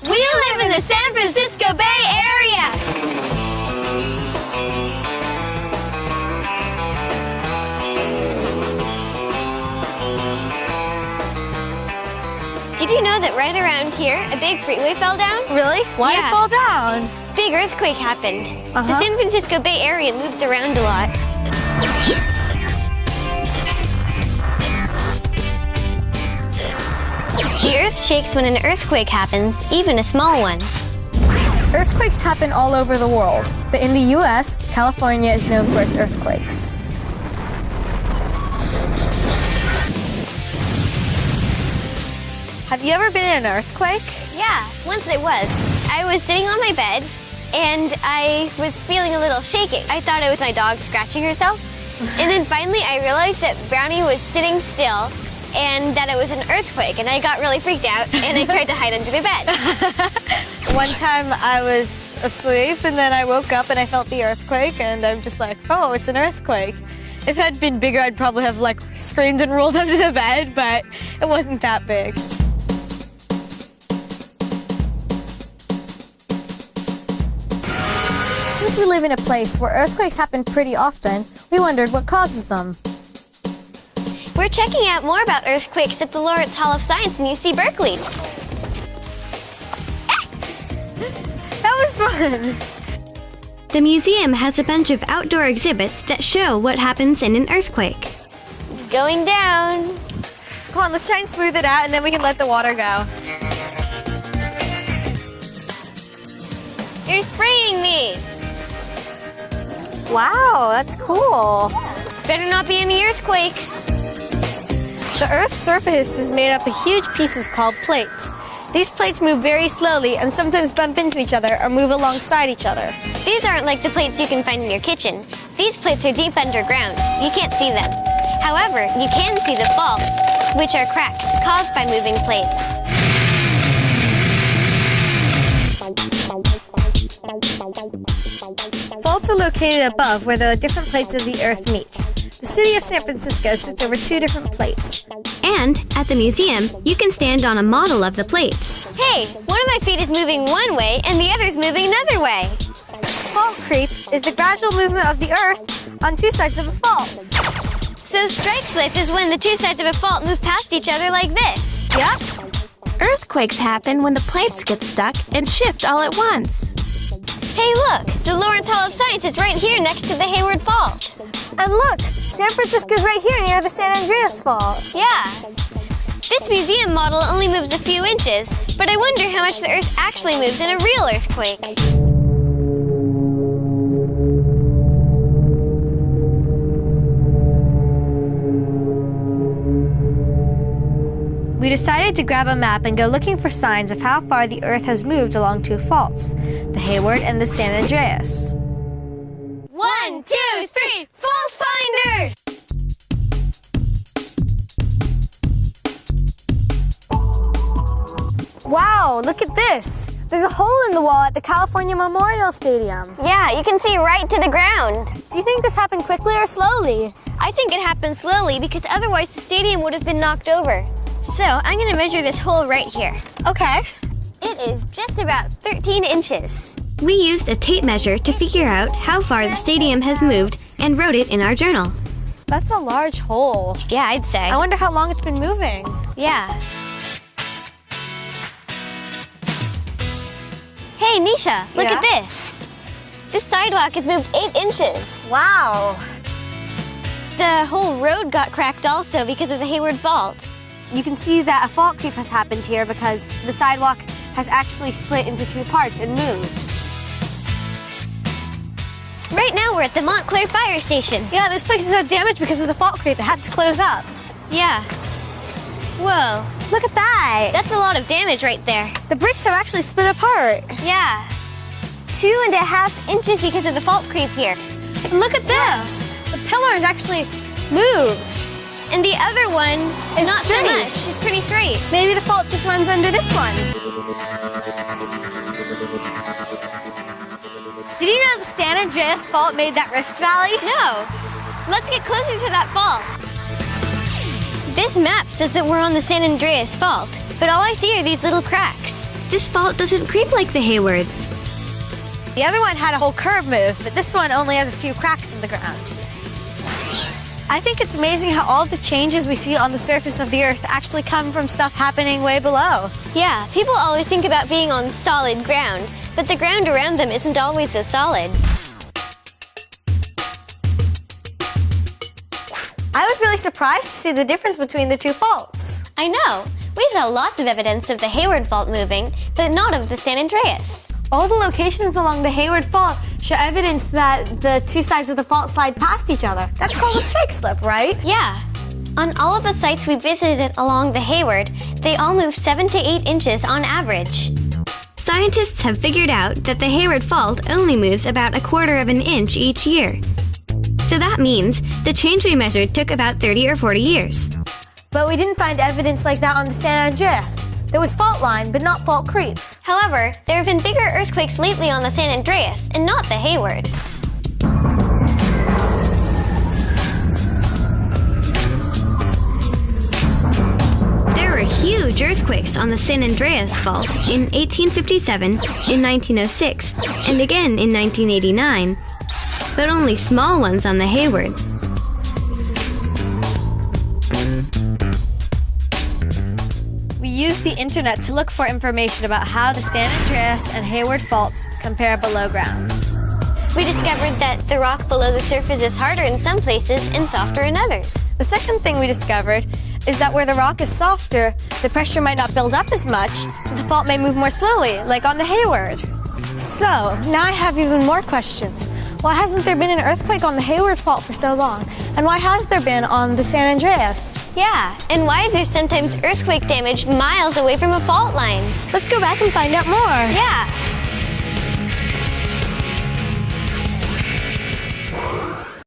We live in the San Francisco Bay Area! Did you know that right around here, a big freeway fell down? Really? Why did it fall down? Big earthquake happened. The San Francisco Bay Area moves around a lot. The earth shakes when an earthquake happens, even a small one. Earthquakes happen all over the world, but in the US, California is known for its earthquakes. Have you ever been in an earthquake? Yeah, once I was sitting on my bed, and I was feeling a little shaking. I thought it was my dog scratching herself. And then finally I realized that Brownie was sitting still and that it was an earthquake, and I got really freaked out and I tried to hide under the bed. One time I was asleep and then I woke up and I felt the earthquake and I'm just like, oh, it's an earthquake. If it had been bigger, I'd probably have like screamed and rolled under the bed, but it wasn't that big. Since we live in a place where earthquakes happen pretty often, we wondered what causes them. We're checking out more about earthquakes at the Lawrence Hall of Science in UC Berkeley. That was fun! The museum has a bunch of outdoor exhibits that show what happens in an earthquake. Going down. Come on, let's try and smooth it out and then we can let the water go. You're spraying me. Wow, that's cool. Better not be any earthquakes. The Earth's surface is made up of huge pieces called plates. These plates move very slowly and sometimes bump into each other or move alongside each other. These aren't like the plates you can find in your kitchen. These plates are deep underground. You can't see them. However, you can see the faults, which are cracks caused by moving plates. Faults are located above where the different plates of the Earth meet. The city of San Francisco sits over 2 different plates. And at the museum, you can stand on a model of the plates. Hey, one of my feet is moving one way and the other's moving another way. Fault creep is the gradual movement of the Earth on 2 sides of a fault. So strike slip is when the 2 sides of a fault move past each other like this. Yep. Earthquakes happen when the plates get stuck and shift all at once. Hey, look! The Lawrence Hall of Science is right here next to the Hayward Fault. And look! San Francisco's right here near the San Andreas Fault. Yeah. This museum model only moves a few inches, but I wonder how much the Earth actually moves in a real earthquake. We decided to grab a map and go looking for signs of how far the Earth has moved along 2 faults, the Hayward and the San Andreas. 1, 2, 3, fault finders! Wow, look at this! There's a hole in the wall at the California Memorial Stadium. Yeah, you can see right to the ground. Do you think this happened quickly or slowly? I think it happened slowly because otherwise the stadium would have been knocked over. So I'm going to measure this hole right here. Okay. It is just about 13 inches. We used a tape measure to figure out how far the stadium has moved and wrote it in our journal. That's a large hole. Yeah, I'd say. I wonder how long it's been moving. Yeah. Hey, Nisha, look at this. This sidewalk has moved 8 inches. Wow. The whole road got cracked also because of the Hayward Fault. You can see that a fault creep has happened here because the sidewalk has actually split into 2 parts and moved. Right now we're at the Montclair Fire Station. Yeah, this place is so damaged because of the fault creep. It had to close up. Yeah. Whoa. Look at that. That's a lot of damage right there. The bricks have actually split apart. Yeah. 2.5 inches because of the fault creep here. And look at this. The pillar is actually moved. And the other one is not straight. so much. It's pretty straight. Maybe the fault just runs under this one. Did you know the San Andreas Fault made that rift valley? No. Let's get closer to that fault. This map says that we're on the San Andreas Fault, but all I see are these little cracks. this fault doesn't creep like the Hayward. The other one had a whole curve move, but this one only has a few cracks in the ground. I think it's amazing how all of the changes we see on the surface of the Earth actually come from stuff happening way below. Yeah, people always think about being on solid ground, but the ground around them isn't always so solid. I was really surprised to see the difference between the two faults. I know. We saw lots of evidence of the Hayward Fault moving, but not of the San Andreas. All the locations along the Hayward Fault show evidence that the two sides of the fault slide past each other. That's called a strike slip, right? Yeah. On all of the sites we visited along the Hayward, they all moved 7 to 8 inches on average. Scientists have figured out that the Hayward Fault only moves about 1/4 of an inch each year. So that means the change we measured took about 30 or 40 years. But we didn't find evidence like that on the San Andreas. There was fault line, but not fault creep. However, there have been bigger earthquakes lately on the San Andreas, and not the Hayward. There were huge earthquakes on the San Andreas Fault in 1857, in 1906, and again in 1989, but only small ones on the Hayward. We used the internet to look for information about how the San Andreas and Hayward faults compare below ground. We discovered that the rock below the surface is harder in some places and softer in others. The second thing we discovered is that where the rock is softer, the pressure might not build up as much, so the fault may move more slowly, like on the Hayward. So, now I have even more questions. Why hasn't there been an earthquake on the Hayward Fault for so long? And why has there been on the San Andreas? Yeah, and why is there sometimes earthquake damage miles away from a fault line? Let's go back and find out more. Yeah.